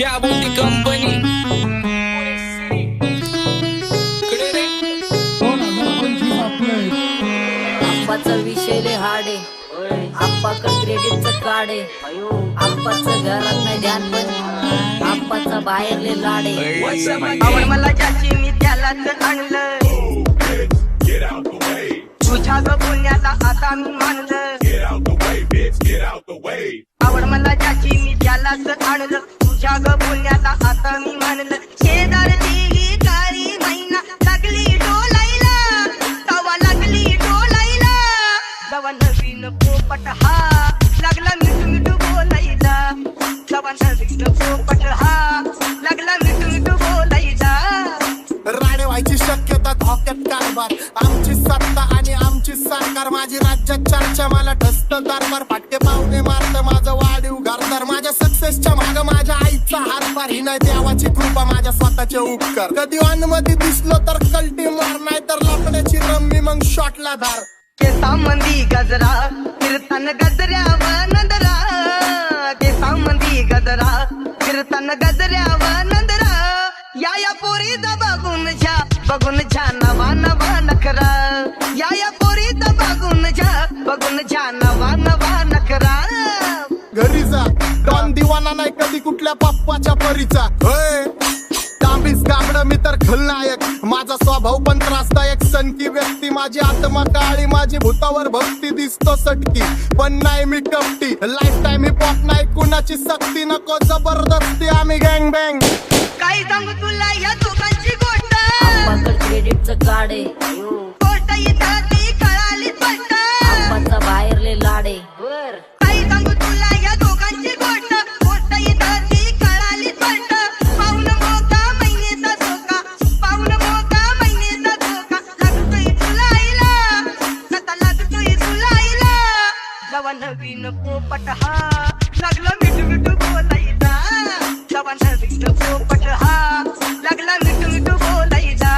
क्या बोलती कंपनी आप्पाचा विषय लय हार्ड आहे. आप्पाकडे क्रेडिटचं कार्ड आहे. आप्पाचं घरात नाही ध्यान पण आप्पाचा बाहेर लय लाड आहे. आवड मला ज्याची मी त्यालाच आणलं. तुझ्या ग पुण्याला आता मी मानलं. आवड मला ज्याची मी त्यालाच आणलं. तुझ्या ग पुण्याला आता मी मानलं. शेजारची काळी मैना लागली डोलायला. तवा लागली डोलायला. जवा नवीन पोपट हा लागला मिठू मिठू बोलायला. जवा नवीन पोपट हा लागला मिठू मिठू बोलायला. राडे व्हायची शक्यता धोक्यात कारभार. आमची सत्ता आणि आमची सरकार. माझी राज्यात चर्चा मला ठसत कारभार. फाटके पावणे मारत माझं वाढीव घरदार. माझ्या सक्सेसच्या माग माझ्या आईचा हातभार. ही नाही देवाची कृपा माझ्या स्वतःचे उपकार. कधी ऑन मध्ये दिसलो तर कल्टी मार. नाही तर लपण्याची रम्मी मग शॉटला धार. केसामंदी गजरा फिरताना गजऱ्यावर नंदरा. केसामंदी गजरा फिरताना गजऱ्यावर नंदरा. या पोरीचा बघून छा नवा नवा नखरा. या पोरीचा बघून छा नवा नवा नखरा. घरी जा डॉन दिवाना नाही कधी कुठल्या पप्पाच्या परीचा. तांबीस गाबड मी तर खलनायक. माझा स्वभाव पण त्रासदायक. सनकी व्यक्ती माझी आत्मा काळी. माझी भूतावर भक्ती दिसतो सटकी पण नाही मी कपटी. लाईफ टाइम हिप हॉप नाही कुणाची सक्ती. नको जबरदस्ती आम्ही गँग बँग. काय सांगू तुला या दोघांची गोष्ट. आप्पाकडे क्रेडिटचं कार्ड आहे. गोष्ट इथं ती कळाली स्पष्ट. आप्पाचा बाहेर लय लाड आहे. काय सांगू तुला या दोघांची गोष्ट. गोष्ट इथं ती कळाली स्पष्ट. पाऊन मोका महिनेचा धोका. पाऊन मोका महिनेचा धोका. लागतोय तुलायला. कथा लागतोय तुलायला. जवा नवीन पोपट हा लागला मिठू मिठू बोलायला. जवा नवीन पोपट हा लागला मिठू मिठू बोलायला.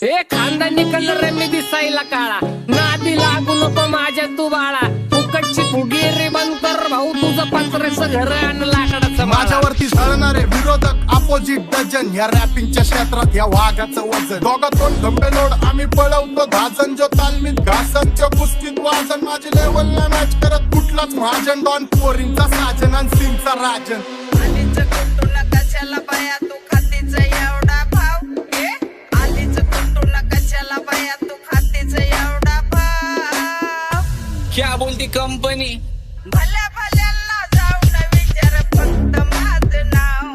ए खानदानी कलर रे मी दिसायला काळा. नादी लागू नको माझ्या तू बाळा. फुकटची फुगीरी बंद कर भाऊ. तुझं पत्र्याचं घर आणि लाकडाचं माळा. माझ्यावरती झळणारे विरोधक अपोजिट डझन. या रॅपिंगच्या क्षेत्रात या वाघाचं वजन. दोघातून खंबे लोड आम्ही पळवतो धाजन. जो तालमीत घासन जो कुस्तीत वाजन. माझी लेवल ना मॅच करत कुठलाच महाजन. डॉन पोरींचा साजन आणि सिंगचा राजन. आलीच कुटुला कशाला बाया तू खातीच एवढा भाव. आलीच कुटुला कशाला बाया तू खातीच एवढा भाव. क्या बोलती कंपनी भल्या भल्यांना जाऊन विचार फक्त माझं नाव.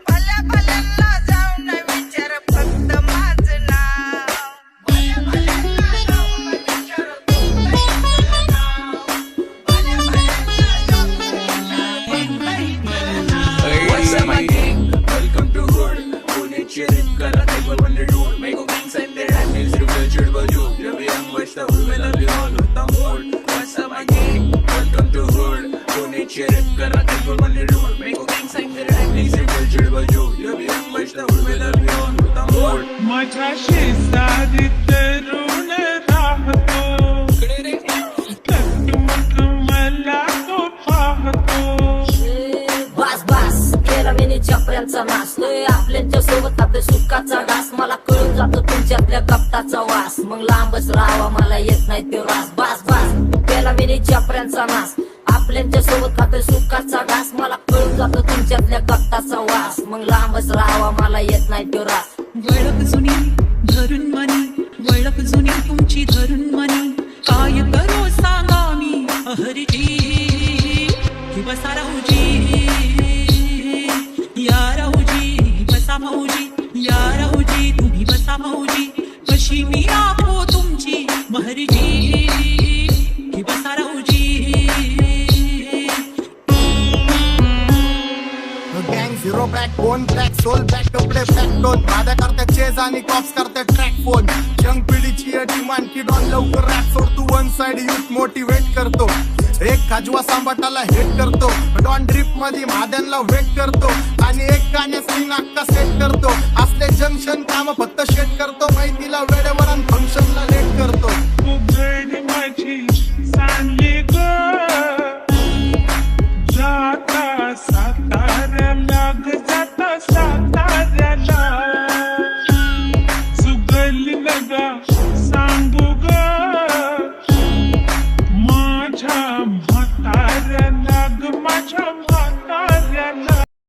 भल्या भल्यांना जाऊन विचार फक्त माझं नाव. भल्या भल्यांना जाऊन विचार फक्त माझं नाव. भल्या भल्यांना जाऊन विचार What's up, my gang? Welcome to Hood. Pune cheering kara table when they do. Make a gang send their hand is reflected by you. Every young watch the hood when we all with the mood. What's up, my gang? Welcome to Hood. Pune cheering kara table when they do. Make a gang send their hand is reflected by you. Every young watch the hood when we all with the mood. माझ्या शेजारीत तरुण राहतो. टकमक मला तो पाहतो. बास बास केला मी चपऱ्यांचा नाश. लय आपल्यांच्या सोबत आपल्या सुखाचा घास. मला कळून जातो तुमच्यातल्या कपटाचा वास. मग लांबच राहावा मला येत नाही तो रास. बास बास केला मी चपऱ्यांचा नाश. आपल्यांच्या सोबत खाते सुखाचा घास. मला कळून जातो तुमच्यातल्या कपटाचा वास. मग लांबच राहावा मला येत नाही तो रास. वळख जुनी धरून मनी. वळख जुनी तुमची धरून मनी. काय करू सांगा मी अहरीची. की बसा राहूजी या राहूजी. बसा भाऊजी या राहूजी. तुम्ही बसा भाऊजी. कशी मी राखो तुमची महरीजी. की बसा राहूजी. गँग zero back bone black soul back कपडे बॅक टोन. माझ्या करते चेज आणि कॉप्स करते ट्रॅक फोन. यंग पिढीची डिमांड की डॉन लवकर रॅप सोड. तू वन साइड युथ मोटिवेट करतो. एक खाजवा सांबाटाला हेट करतो. डॉन ड्रिप मध्ये महाद्यांना वेट करतो. आणि एक गाण्यास मी नाक्का सेट करतो. असले जंक्शन काम फक्त शेट करतो. माहितीला वेळेवर आणि फंक्शनला लेट करतो. उघड माझी सांगे ग. जाता साता